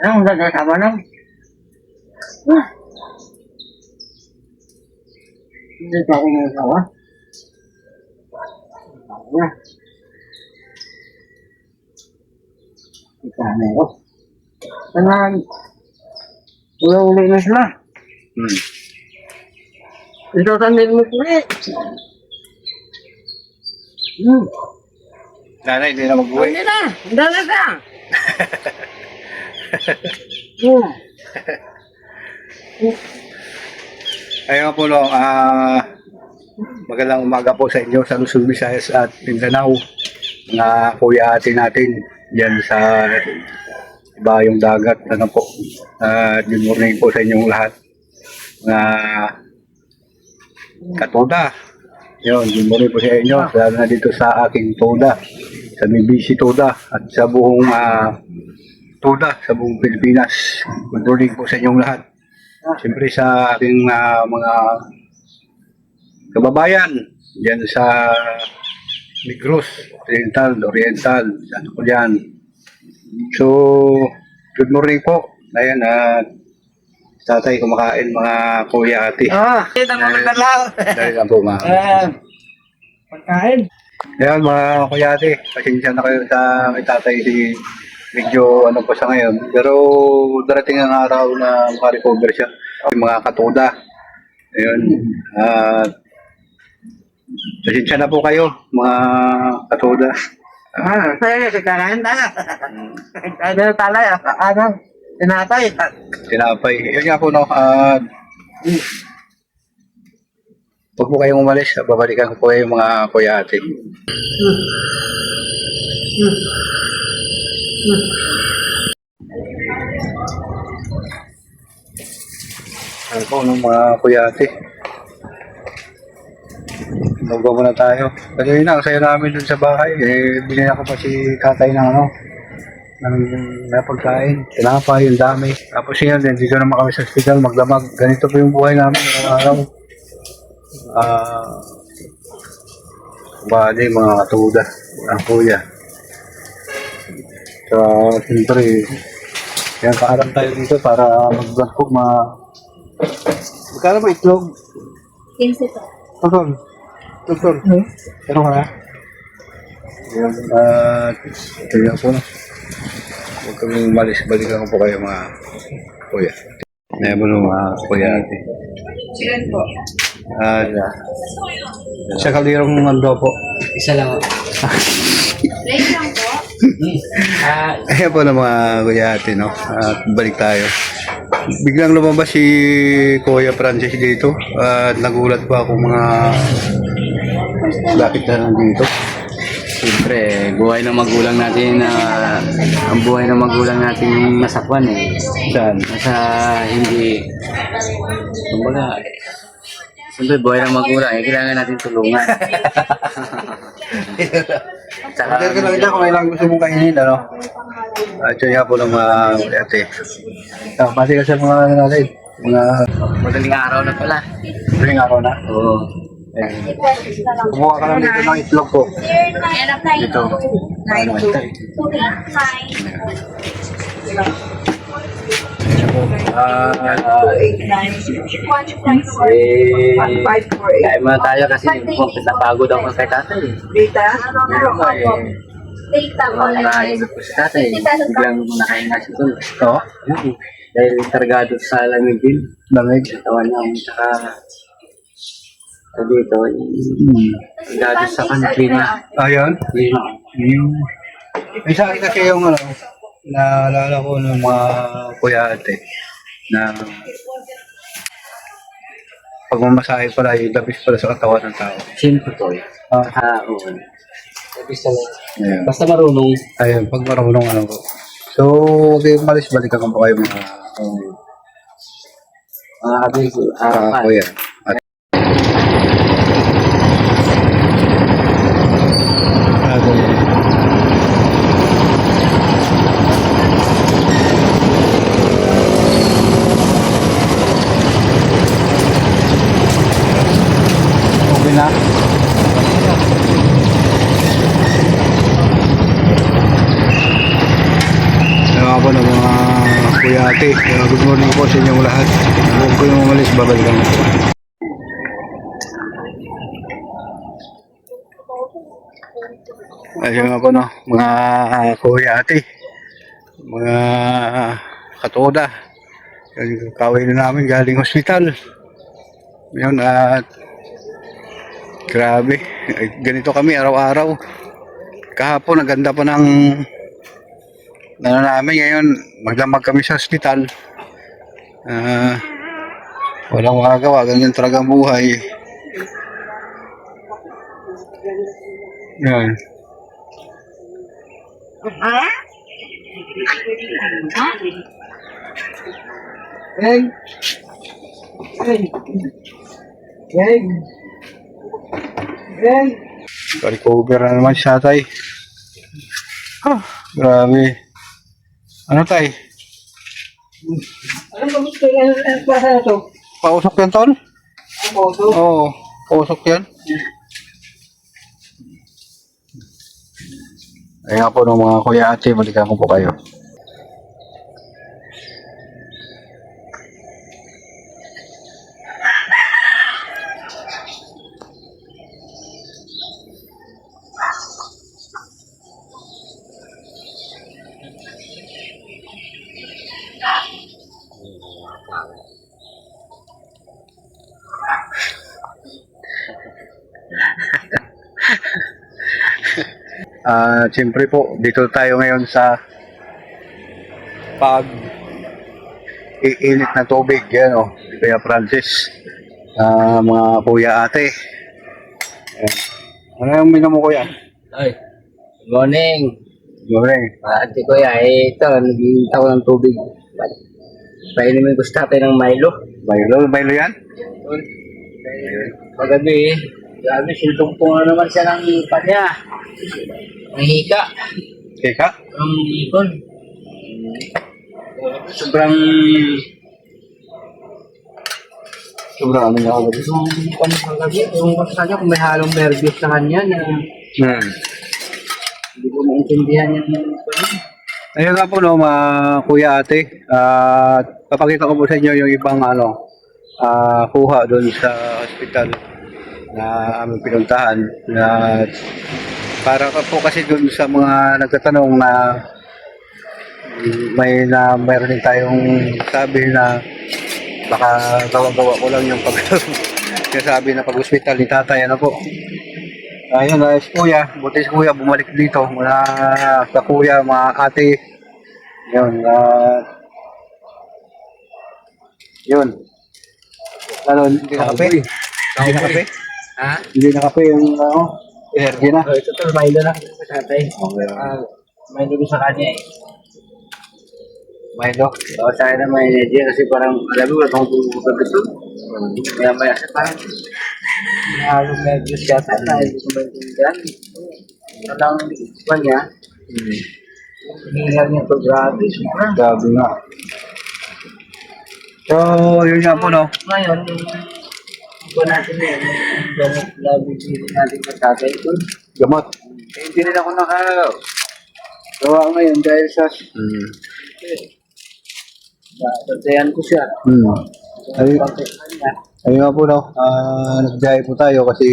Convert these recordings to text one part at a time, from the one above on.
Ang nagkasama na. Hindi pa ako nagawa. Ikana ko. Tangan. Uli na sila. Ito tandin mo uli. Nanay, hindi na mag-uwi. Hindi na. Hindi na ka. Ayun po, no, magandang umaga po sa inyo sa Luzon, Visayas at Mindanao. Mga kuya ate natin dyan sa Bayong Dagat. Ano po, good morning po sa inyong lahat. Mga katoda. Yun, good morning po sa inyo. Lalo na dito sa aking toda, sa Mibisi Toda at sa buong toda, sa buong Pilipinas. Good morning po sa inyong lahat. Siyempre sa ating mga kababayan dyan sa Negros, Oriental, ano po dyan. So, good morning po. Ayan, tatay kumakain mga kuya ate. Kita mo na lang. Dahil lang po mga. Pagkain. Ayan mga kuya ate, pasensya na kayo sa may tatay si medyo ano po sa ngayon. Pero darating ang araw na makarecover siya. Yung mga katoda. Ayun. Pasensya na po kayo mga katoda. Saya sa kanan tala. Ano tala ya? Ano? Tinatay. Tinapay. Yun nga po no. Huwag po kayong umalis. Babalikan ko po kayo mga kuya ate. Ano po no, mga kuya ate. Lugaw muna tayo. Kasi na, ang saya namin dun sa bahay. Binigyan ako pa si tatay ng ano, ng pagkain. Tinapay, yung dami. Tapos yun, dito naman kami sa hospital, magdamag. Ganito po yung buhay namin araw-araw. Bali, mga katuda, mga kuya. So, siyempre, yan, kaalam tayo dito para mag-vlog po, magkano ba itlog? 15 po. Tol. Ano ka na? Yan, kaya po na. Huwag kami umalis, balikan ko po kayo mga kuya. Ngayon mo no, mga kuya ate. Silan po. Sa kalirong nando po. Isa lang. Plate lang po. Ayan po na mga kuya ate, no? At balik tayo. Biglang lumabas si Kuya Francis dito. At nagulat pa ako mga bakit na nandito. Siyempre, buhay ng magulang natin ang buhay ng magulang natin masakwan eh. Saan? Nasa hindi, kumbaga, siyempre buhay ng magulang eh, kailangan natin tulungan. Tsaka, Order ka lang dyan kung kailangan gusto mong kainin, ano? At yun nga po ng mga ate. Pati ka sa mga natin. Mga madaling araw na pala. tuwing araw na. Oo. Kumuha ka lang dito ng itlog ko. Dito. Ano ito? Kaya muna tayo kasi kung napagod ako kay tatay. Nakain ko si tatay. Biglang nakahinga siya doon. Ito? Dahil targado sa lamig din. Lamig. Katawan niya tsaka dito. Targado sa country na. Ayun. Yung may sa akin kasi yung ano, naalala ko ng mga kuya ate na pagmamasahe pala yung labis pala sa katawan ng tao. Simple to eh. Oo. Ayun. Basta marunong. Ayun, pag marunong ano ko. So, huwag kayong malis, balikan ko po kayo mga kuya. At okay na. Ano po ng mga ate. Good morning po sa inyong lahat. Huwag ko yung umalis, babalikan ko po. Ayun nga po no, mga kuya ate, mga katoda. Yung kaway na namin galing hospital. Yun at grabe, ganito kami araw-araw. Kahapon, ang ganda pa ng namin. Ngayon, magdamag kami sa hospital. Walang magagawa, ganyan talagang buhay. Yan. Hey! Hey! Hey! Hey! Recover na naman siya, tay. Grabe. Ano, tay? Ano ba gusto yung klase na ito? Pausok yan, tol? Ang boso? Oo, pausok yan. Ay nga po ng mga kuya ate, balikan ko po kayo. Siyempre po, dito tayo ngayon sa pag iinit na tubig, yan o, Kuya Francis, mga kuya ate. Ayan. Ano yung minom mo, kuya? Ay, good morning. Morning. Ate ko ya, ito, naging ako ng tubig. Painumin ko sa tatay ng Milo. Milo yan? Pagabi, grabe, siltong po na naman siya ng panya. Ang hika. Teka? Ang ikon. Sobrang... Sobrang ano nga ako. Yung ikon pagabi, yung kanya kung may halong nervous sa kanya na hindi ko maintindihan yung ikon. Ayun nga po no, mga kuya ate. Papakita ko po sa inyo yung ibang kuha doon sa hospital na aming pinuntahan. Para po kasi doon sa mga nagtatanong na mayroon din tayong sabi na baka gawa-gawa ko lang yung sabi na pag-hospital ni tatay, ano po. Ayun, kuya, buti si kuya bumalik dito mula sa kuya, mga ate. Yun, yun. Ano, hindi na kape? Hindi na kape? Ha? Hindi na kape yung energy na. Ito to, Milo na sa tatay. Okay. Milo ko sa kanya eh. Milo. Oo, sa akin na may energy kasi parang, alam mo, wala akong bumubog gusto. Maya-maya siya parang, halong nervous yata na hindi ko maintindihan. Walang pa niya. Hinihingal niya ito, grabe. Sobrang. Grabe nga. So, yun nga po, no? Ngayon, yung natin yun, yung gamot labi natin sa tatay ko. Gamot. Eh, hindi rin ako nakagawa ngayon dahil sa tantayan ko siya. Ayun nga po, no? Nagbiyahe po tayo kasi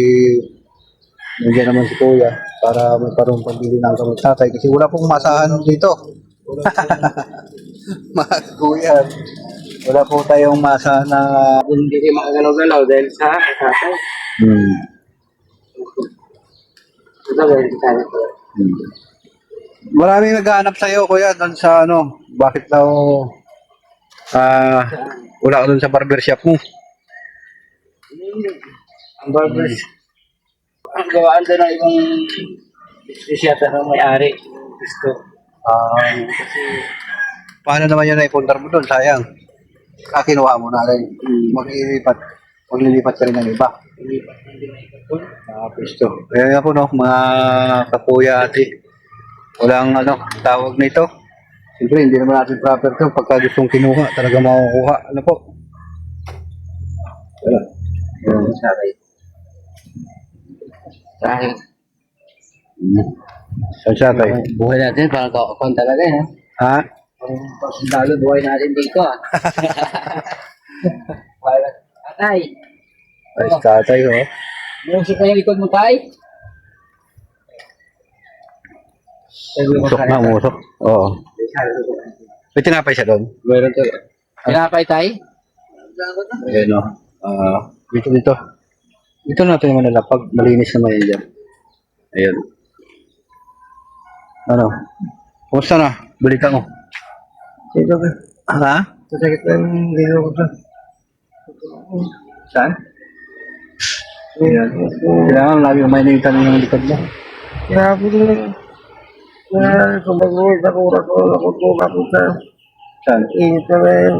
nandiyan naman si kuya para may parang pagbili ng gamot tatay kasi wala pong masahan dito. Mga kuya, wala po tayong masahan na... Hindi kayo makagalaw-galaw dahil sa tatay. Ito dahil sa tatay. Maraming naghahanap sa'yo, kuya, doon sa bakit daw wala ka doon sa barbershop mo? Ang barbers, ang gawaan doon ng ibang business yata ng may-ari. Gusto. Kasi paano naman yan na ipundar mo doon? Sayang. Kinuha mo na rin. Maglilipat ka rin ng iba. Pisto. Kaya nga po, no, mga kapuya ate. Walang tawag nito. Siyempre, hindi naman natin proper to. Pagka gustong kinuha, talaga makukuha. Ano po? Wala. Yun. Dahil Sa siya tayo. buhay natin parang kakakon talaga eh. Ha? Ang sundalo, buhay natin dito ah. Wala. Tatay. Ay, si tatay, oh. Musok na yung likod mo, tay. Musok na, musok. Oo. May tinapay siya doon. Meron to. Pinapay, tay? Ayan, oh. Dito. Dito natin naman nalapag. Malinis naman yun dyan. Ayan. Ano? Kumusta na? Balikan mo. Dito ka. Ha? Masakit na yung dito ko sa. Saan? Ayan. Kailangan lagi mainitan yung likod mo. Grabe na. Kumbagoy, nakura ko sa Saan? init na ngayon.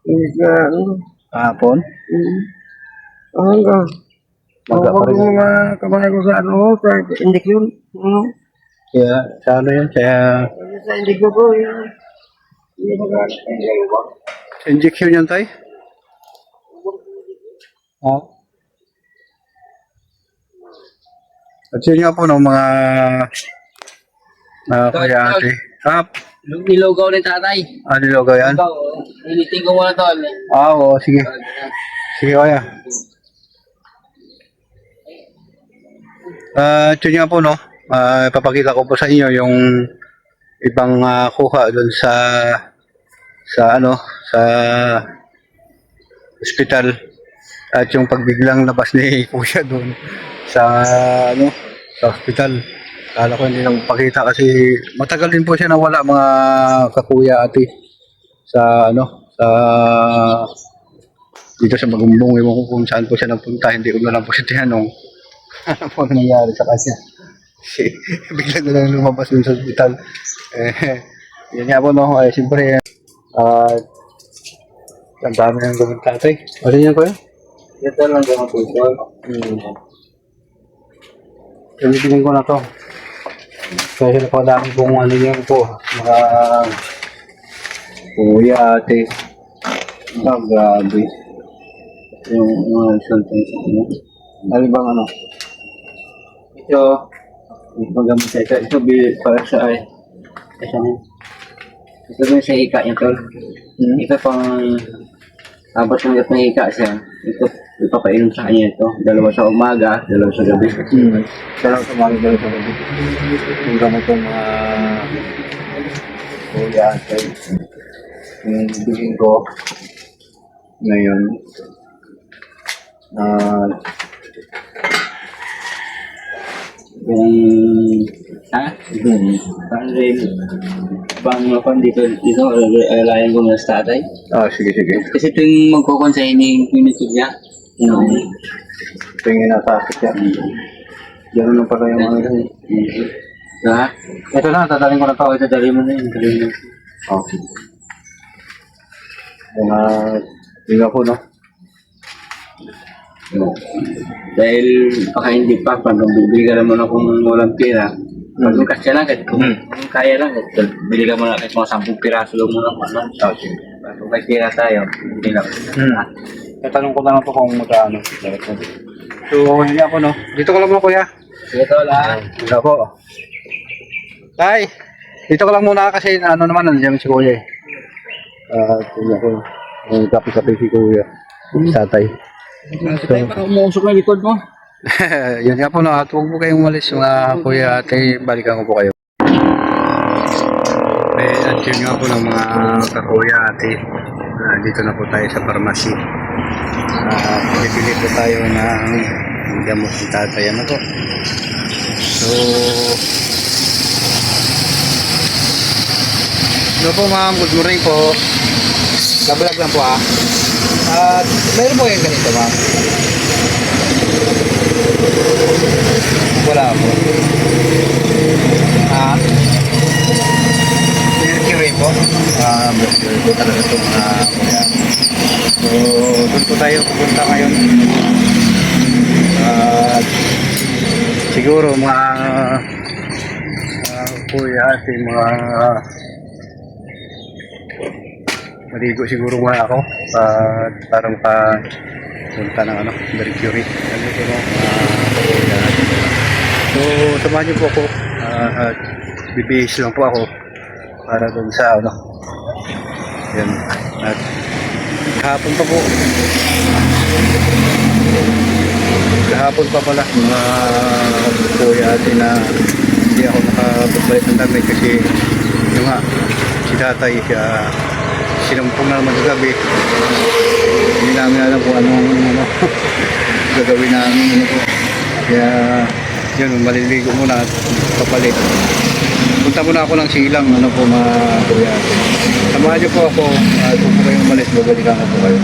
Init na Kahapon? hanggang. Maga pa rin. Mga kamay ko sa sa injection. Kaya, sa ano yun? Kaya, Sa injection ko, hindi ko. injection yan tayo? Ha? At yun nga po ng mga kaya ate. Nilogaw ng tatay. Nilogaw yan? Ikaw, initin ko muna to. Oo, sige. Sige, kaya. Yun nga po, no? Ipapakita ko po sa inyo yung ibang kuha doon sa hospital at yung pagbiglang labas ni kuya doon sa hospital. Kala ko hindi nang pakita kasi matagal din po siya nawala mga kakuya ate sa dito sa Magumbong. Ewan ko kung saan po siya nagpunta, hindi ko na lang po siya tinanong ano po nangyari sa kanya. Kasi bigla na lang lumabas dun sa hospital. Yan nga po, no? Siyempre, ang dami ng gamit tatay. Ano yan ko yun? Ito lang gamot po ito. Pilipinin ko na to. Kasi napadami pong ano yan po. Mga kuya ate. Grabe. Yung mga result sa ano. Ano bang ano? Ito, magamit sa ito. Ito, para sa ay. Ito din sa ika niya, tol. Ito pang, tapos ng ika siya. Ito, ipapainom sa kanya ito. 2 sa umaga, 2 sa gabi. Sarang sa mga gano'n sa gabi. Yung gamot yung mga kuya ate. Yung bigin ko ngayon. Yung, parang rin, pang dito, alayan ko na sa tatay. Sige. Kasi ito yung magkukonsigning yung YouTube niya. Tingin na sakit yan. Gano'n lang pala yung mga yun. Ha? Ito na, tataling ko na to. Ito, dali mo na yun. Okay. Tingnan po, no? Dahil baka hindi pa, pag bibili ka naman akong walang pera, pag kasya lang, kung kaya lang, bili ka muna kahit mga 10 piraso lang muna. Okay. Kung may pera tayo, hindi lang. Tatanong ko na lang po kung magkano. So, hindi ako, no? Dito ka lang mo, kuya. Sige, tol, ha? Dito po. Tay, dito ka lang muna kasi ano naman, nandiyan si kuya eh. Tingnan ko. Kapi-kapi si kuya. Tatay. Tayo parang umusok na likod mo. Yan nga po, no? At huwag po kayong umalis mga kuya ate. Balikan ko po kayo. At yun nga po ng mga kakuya ate. Dito na po tayo sa pharmacy. Bibili po tayo ng gamot ng tatay. Ano po? So, ano po ma'am? Good morning po. Labalag lang po ha. At mayroon po yung ganito ma'am. Wala po. Mercury po. Mercury po talaga ito mga kuya. So, doon po tayo pupunta ngayon. At siguro mga kuya at mga maligo siguro muna ako at parang punta ng Mercury. Ano ito no? Kuya. So, samahan niyo po ako at bibihis lang po ako para doon sa ano. Yan. At kahapon pa po. Kahapon pa pala mga kuya atin na hindi ako nakapagbalik ng damit kasi yung nga si tatay sinumpong na naman sa gabi. Hindi namin alam kung anong gagawin namin ano po. Kaya yun, maliligo muna at papalit. Punta muna ako ng silang ano po mga kuya atin. Samahan niyo po ako at kung po kayong umalis babalikan ko po kayo.